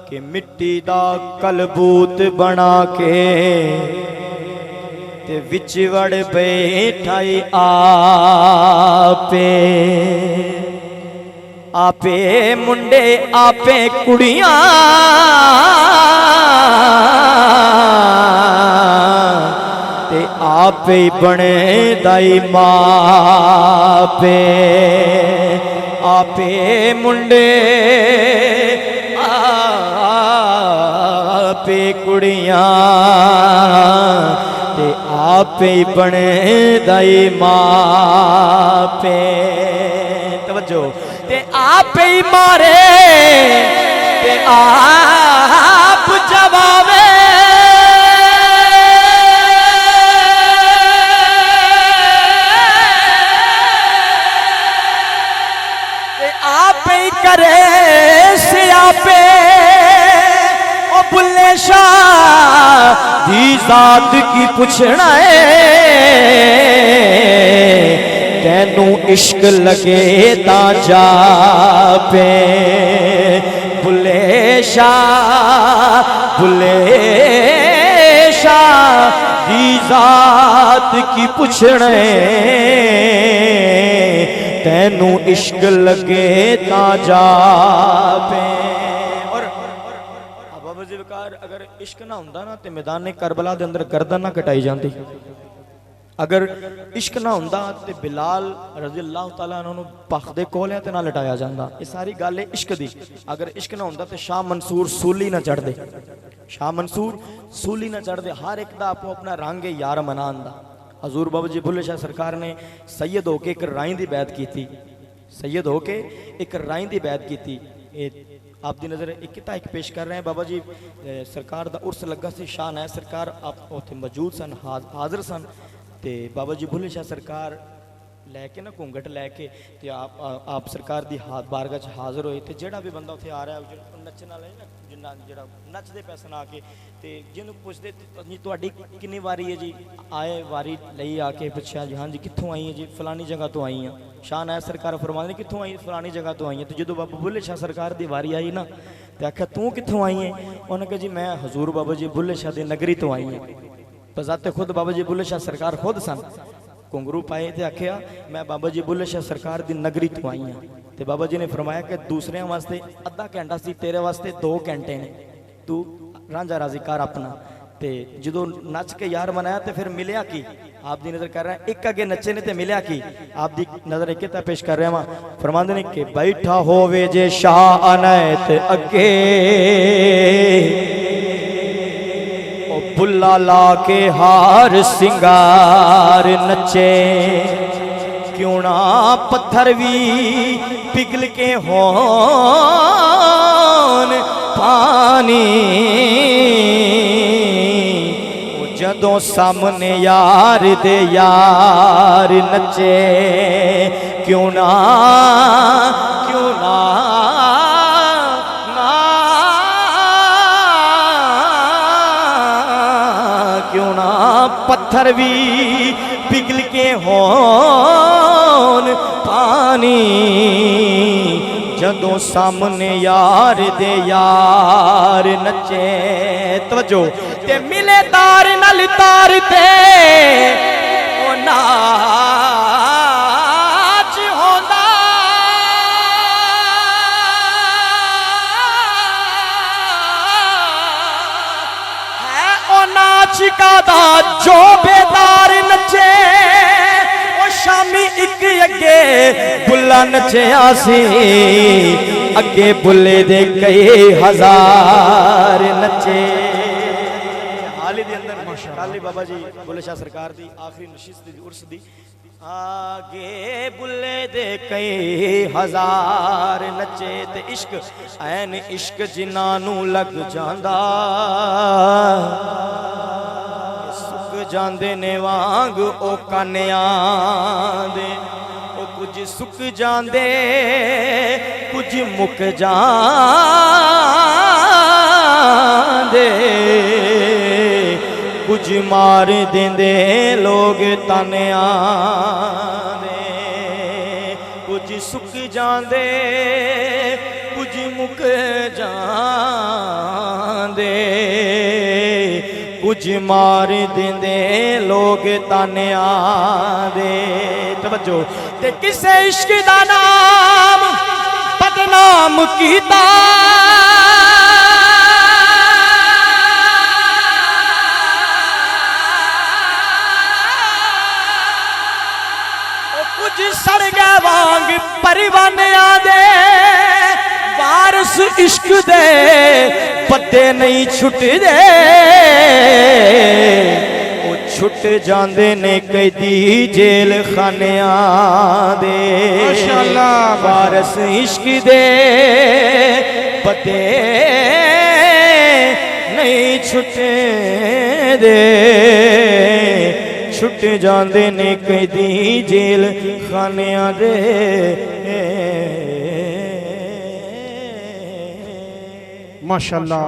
कि मिट्टी दा कलबूत बना के ते विच वड़ बैठाई आपे आपे मुंडे आपे कुड़ियां ते आपे बने दाई मापे आपे मुंडे आपे कुड़ियां ते आपे बने दाई मापे तवज्जो ते आपे ही मारे ते आप जवाबे ते आपे ही करे सियापे ओ बुल्ले शाह दी जात की पुछना है तेनू इश्क लगे ता जा पे बुल्ले शाह दी जात की पुछना है तेनू इश्क लगे ता जा पे। अगर इश्क ना हुंदा ना ते मैदान करबला दे अंदर गर्दन ना कटाई जाती। अगर इश्क ना हुंदा ते बिलाल रज़ी अल्लाह तआला अन्हु पख दे कोलियां ते ना लटाया जांदा। ये सारी गल है इश्क दी। अगर इश्क ना हुंदा ते शाह मंसूर सूली ना चढ़दे, शाह मंसूर सूली ना चढ़दे। हर एक दा आपो अपना रंग है यार मनान दा। हजूर बाबा जी बुल्ले शाह सरकार ने सैयद होके एक राई दी बैत की, सैयद होके एक राई दी बैत की। आप दी नज़र एक किता एक पेश कर रहे हैं। बाबा जी सरकार दा उर्स लगा सी, शाह नायक सरकार आप उत्थे मौजूद सन, हाजिर सन। ते बाबा जी बुल्ले शाह सरकार लैके ना घूंघट लैके ते आप सरकार दी हाथ बारगाह च हाजिर होए। ते जेड़ा भी बंदा उत्थे आ रहा है नच्चन वाला ना, जिन्ना जेड़ा नचदे पैसे ना आके ते जिन्हों पुछदे जी तुहाडी किन्नी वारी है जी, आए वारी लई आके पुछया जी हाँ जी कित्थों आई है जी, फलानी जगह तो आई हाँ। शाह नायक सरकार फरमाते कित्थों आई, फलानी जगह तो आई है। तो जो बाबा बुल्ले शाह सरकार की वारी आई ना तो आख्या तू कित्थों आई है, उन्हें कहा जी मैं हजूर बाबा जी बुल्ले शाह की नगरी तो आई है। बजाते खुद बाबा जी बुल्ले शाह सरकार खुद सन, घुंघरू पाए तो आख्या मैं बाबा जी बुल्ले शाह सरकार की नगरी तो आई हाँ। तो बाबा जी ने फरमाया कि दूसरे वास्ते अद्धा घंटा सी, तेरे वास्ते 2 घंटे ने, तू रांझा राजी कर अपना। तो जो नच के यार मनाया तो फिर मिलया की, आप दी नजर कर रहे हैं एक अगे नचे ने तो मिलया की। आप दी नजर एक पेश कर रहे हैं फरमांदे ने कि बैठा होवे जे शाह अनैत अगे ओ बुल्ला ला के हार सिंगार नचे, क्यों ना पत्थर भी पिघल के होन पानी, जदों सामने यार दे यार नचे, क्यों ना पत्थर भी पिघल के होन पानी, जदों सामने यार दे यार नचे। तवज्जो ते मिले तार नल तार ते ओ नाच होंदा है, ओ नाच का दा जो बेदार नचे, ओ शामी एक अगे बुल्ला नचिया सी, अगे बुल्ले दे कई हजार नचे। हाल ही दे अंदर माशाअल्लाह बाबा जी बुल्ले शाह सरकार दी आखिरी नशिस्त दी उर्स दी आगे बुले दे कई हजार नचे ते इश्क ऐन इश्क जिन्हां नू लग जांदा सुक जांदे ने वांग ओ कानियां दे ओ कुछ सुक जांदे कुछ मुक जांदे कुछ मार देंदे लोग तानिया दे कुछ सुक जांदे कुछ मुक जांदे कुछ मार देंदे लोग तानिया दे। तवज्जो ते किसे इश्क दा नाम बदनाम कीता सड़ गए वांग परवानिया दे वारस इश्क दे पत्ते नहीं छुटदे ओ छुट जांदे ने कैदी जेल खानिया दे माशाअल्लाह वारस इश्क दे पत्ते नहीं छुटदे छुट जांदे ने कैदी जेल खानिया दे। माशाअल्लाह।